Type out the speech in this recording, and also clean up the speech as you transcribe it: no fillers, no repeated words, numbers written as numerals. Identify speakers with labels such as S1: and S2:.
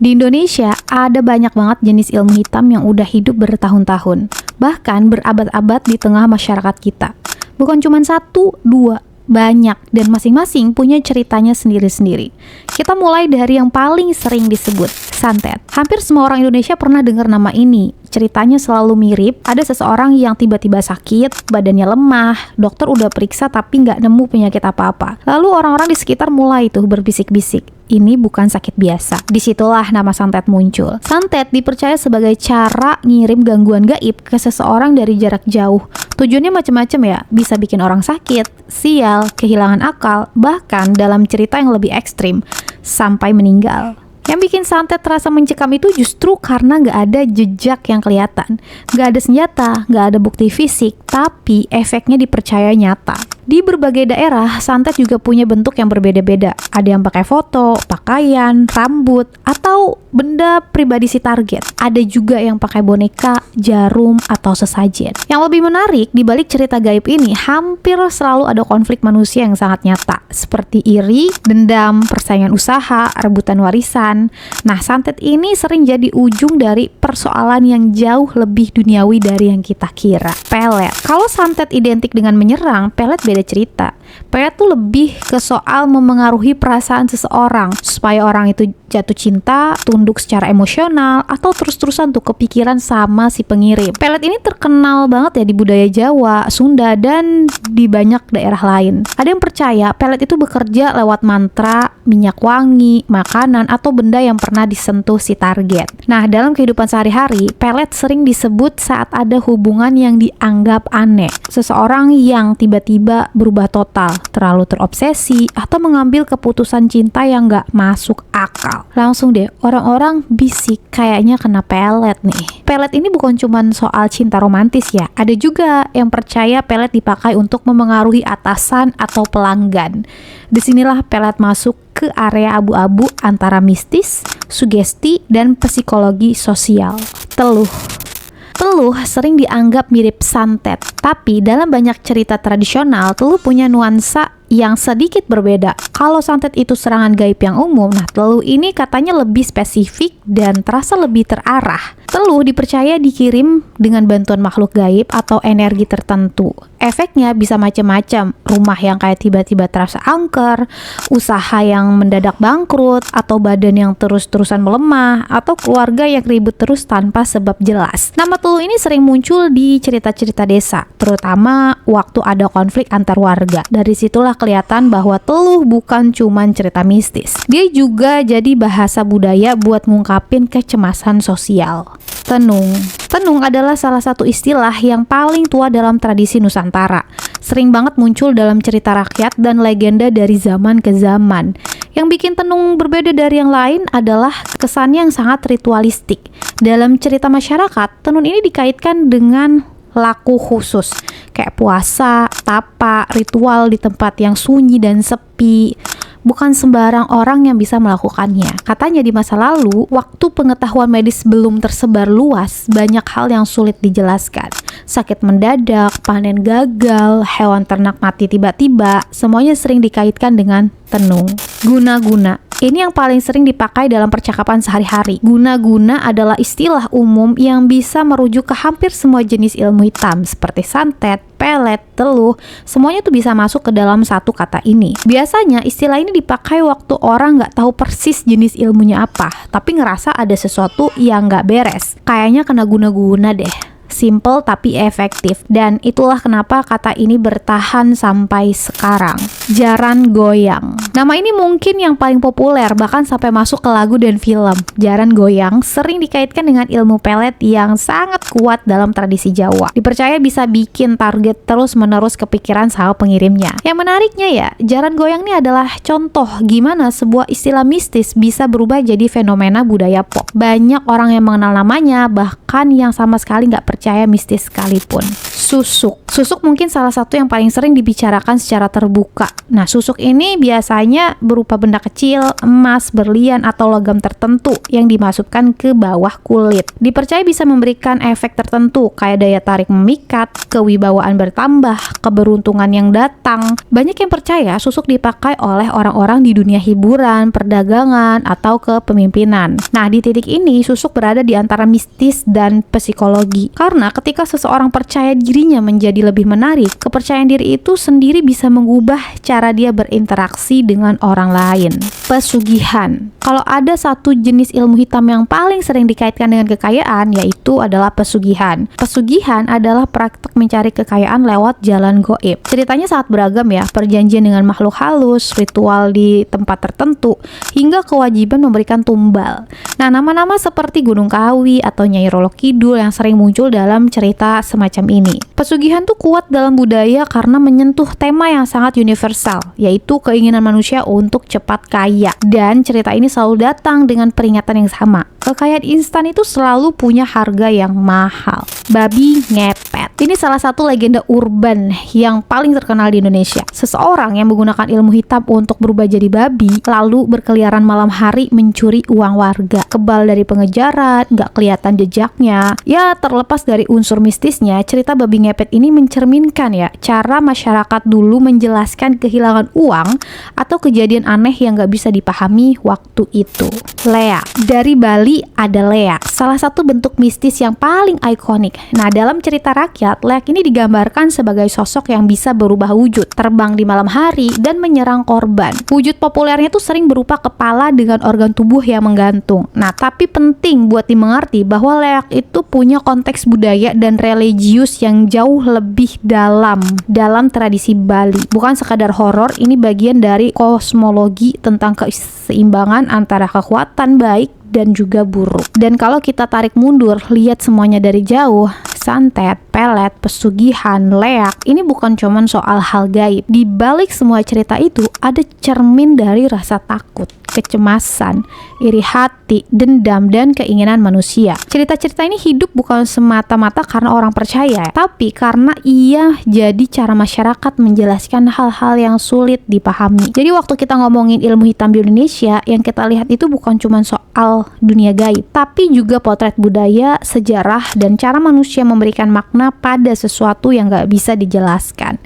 S1: Di Indonesia, ada banyak banget jenis ilmu hitam yang udah hidup bertahun-tahun, bahkan berabad-abad di tengah masyarakat kita. Bukan cuma satu, dua, banyak, dan masing-masing punya ceritanya sendiri-sendiri. Kita mulai dari yang paling sering disebut, santet. Hampir semua orang Indonesia pernah dengar nama ini. Ceritanya selalu mirip, ada seseorang yang tiba-tiba sakit, badannya lemah, dokter udah periksa tapi nggak nemu penyakit apa-apa. Lalu orang-orang di sekitar mulai tuh berbisik-bisik, ini bukan sakit biasa. Disitulah nama santet muncul. Santet dipercaya sebagai cara ngirim gangguan gaib ke seseorang dari jarak jauh. Tujuannya macam-macam ya, bisa bikin orang sakit, sial, kehilangan akal, bahkan dalam cerita yang lebih ekstrim, sampai meninggal. Yang bikin santet terasa mencekam itu justru karena nggak ada jejak yang kelihatan. Nggak ada senjata, nggak ada bukti fisik, tapi efeknya dipercaya nyata. Di berbagai daerah, santet juga punya bentuk yang berbeda-beda. Ada yang pakai foto, pakaian, rambut, atau benda pribadi si target. Ada juga yang pakai boneka, jarum, atau sesajen. Yang lebih menarik, di balik cerita gaib ini, hampir selalu ada konflik manusia yang sangat nyata. Seperti iri, dendam, persaingan usaha, rebutan warisan. Nah, santet ini sering jadi ujung dari persoalan yang jauh lebih duniawi dari yang kita kira. Pelet. Kalau santet identik dengan menyerang, pelet beda cerita. Pelet tuh lebih ke soal memengaruhi perasaan seseorang supaya orang itu jatuh cinta, tunduk secara emosional, atau terus-terusan tuh kepikiran sama si pengirim. Pelet ini terkenal banget ya di budaya Jawa, Sunda, dan di banyak daerah lain. Ada yang percaya pelet itu bekerja lewat mantra, minyak wangi, makanan, atau benda yang pernah disentuh si target. Nah, dalam kehidupan sehari-hari, pelet sering disebut saat ada hubungan yang dianggap aneh. Seseorang yang tiba-tiba berubah total, terlalu terobsesi, atau mengambil keputusan cinta yang gak masuk akal. Langsung deh, orang-orang bisik kayaknya kena pelet nih. Pelet ini bukan cuma soal cinta romantis ya. Ada juga yang percaya pelet dipakai untuk memengaruhi atasan atau pelanggan. Disinilah pelet masuk ke area abu-abu antara mistis, sugesti, dan psikologi sosial. Teluh sering dianggap mirip santet, tapi dalam banyak cerita tradisional, teluh punya nuansa yang sedikit berbeda. Kalau santet itu serangan gaib yang umum, nah teluh ini katanya lebih spesifik dan terasa lebih terarah. Teluh dipercaya dikirim dengan bantuan makhluk gaib atau energi tertentu. Efeknya bisa macam-macam, rumah yang kayak tiba-tiba terasa angker, usaha yang mendadak bangkrut, atau badan yang terus-terusan melemah, atau keluarga yang ribut terus tanpa sebab jelas. Nama teluh ini sering muncul di cerita-cerita desa, terutama waktu ada konflik antar warga. Dari situlah kelihatan bahwa teluh bukan cuman cerita mistis. Dia juga jadi bahasa budaya buat ngungkapin kecemasan sosial. Tenung adalah salah satu istilah yang paling tua dalam tradisi Nusantara. Sering banget muncul dalam cerita rakyat dan legenda dari zaman ke zaman. Yang bikin tenung berbeda dari yang lain adalah kesannya yang sangat ritualistik. Dalam cerita masyarakat, tenun ini dikaitkan dengan laku khusus, kayak puasa, tapa, ritual di tempat yang sunyi dan sepi. Bukan sembarang orang yang bisa melakukannya. Katanya di masa lalu, waktu pengetahuan medis belum tersebar luas, banyak hal yang sulit dijelaskan. Sakit mendadak, panen gagal, hewan ternak mati tiba-tiba, semuanya sering dikaitkan dengan tenung. Guna-guna. Ini yang paling sering dipakai dalam percakapan sehari-hari. Guna-guna adalah istilah umum yang bisa merujuk ke hampir semua jenis ilmu hitam seperti santet, pelet, teluh, semuanya tuh bisa masuk ke dalam satu kata ini. Biasanya istilah ini dipakai waktu orang nggak tahu persis jenis ilmunya apa, tapi ngerasa ada sesuatu yang nggak beres. Kayaknya kena guna-guna deh. Simple tapi efektif, dan itulah kenapa kata ini bertahan sampai sekarang. Jaran goyang. Nama ini mungkin yang paling populer, bahkan sampai masuk ke lagu dan film. Jaran goyang sering dikaitkan dengan ilmu pelet yang sangat kuat dalam tradisi Jawa. Dipercaya bisa bikin target terus-menerus kepikiran sama pengirimnya. Yang menariknya ya, jaran goyang ini adalah contoh gimana sebuah istilah mistis bisa berubah jadi fenomena budaya pop. Banyak orang yang mengenal namanya, bahkan yang sama sekali nggak percaya mistis sekalipun. Susuk. Susuk mungkin salah satu yang paling sering dibicarakan secara terbuka. Nah, susuk ini biasanya berupa benda kecil, emas, berlian, atau logam tertentu yang dimasukkan ke bawah kulit. Dipercaya bisa memberikan efek tertentu kayak daya tarik memikat, kewibawaan bertambah, keberuntungan yang datang. Banyak yang percaya susuk dipakai oleh orang-orang di dunia hiburan, perdagangan, atau kepemimpinan. Nah, di titik ini susuk berada di antara mistis dan psikologi. Karena ketika seseorang percaya dirinya menjadi lebih menarik, kepercayaan diri itu sendiri bisa mengubah cara dia berinteraksi dengan orang lain. Pesugihan. Kalau ada satu jenis ilmu hitam yang paling sering dikaitkan dengan kekayaan, yaitu adalah pesugihan. Pesugihan adalah praktek mencari kekayaan lewat jalan gaib. Ceritanya sangat beragam ya, perjanjian dengan makhluk halus, ritual di tempat tertentu, hingga kewajiban memberikan tumbal. Nah, nama-nama seperti Gunung Kawi atau Nyai Roro Kidul yang sering muncul dalam cerita semacam ini. Pesugihan tuh kuat dalam budaya karena menyentuh tema yang sangat universal, yaitu keinginan manusia untuk cepat kaya. Dan cerita ini selalu datang dengan peringatan yang sama. Kekayaan instan itu selalu punya harga yang mahal. Babi ngepet. Ini salah satu legenda urban yang paling terkenal di Indonesia. Seseorang yang menggunakan ilmu hitam untuk berubah jadi babi, lalu berkeliaran malam hari mencuri uang warga. Kebal dari pengejaran, nggak kelihatan jejaknya. Ya, terlepas dari unsur mistisnya, cerita babi ngepet ini mencerminkan ya, cara masyarakat dulu menjelaskan kehilangan uang atau kejadian aneh yang nggak bisa dipahami waktu itu. Leak. Dari Bali ada leak, salah satu bentuk mistis yang paling ikonik. Nah, dalam cerita rakyat, leak ini digambarkan sebagai sosok yang bisa berubah wujud, terbang di malam hari, dan menyerang korban. Wujud populernya tuh sering berupa kepala dengan organ tubuh yang menggantung. Nah, tapi penting buat dimengerti bahwa leak itu punya konteks budaya dan religius yang jauh lebih dalam tradisi Bali. Bukan sekadar horor, ini bagian dari kosmologi tentang keseimbangan antara kekuatan baik dan juga buruk. Dan kalau kita tarik mundur, lihat semuanya dari jauh, santet, pelet, pesugihan, leak, ini bukan cuman soal hal gaib. Di balik semua cerita itu ada cermin dari rasa takut, kecemasan, iri hati, dendam, dan keinginan manusia. Cerita-cerita ini hidup bukan semata-mata karena orang percaya, tapi karena ia jadi cara masyarakat menjelaskan hal-hal yang sulit dipahami. Jadi waktu kita ngomongin ilmu hitam di Indonesia, yang kita lihat itu bukan cuma soal dunia gaib, tapi juga potret budaya, sejarah, dan cara manusia memberikan makna pada sesuatu yang gak bisa dijelaskan.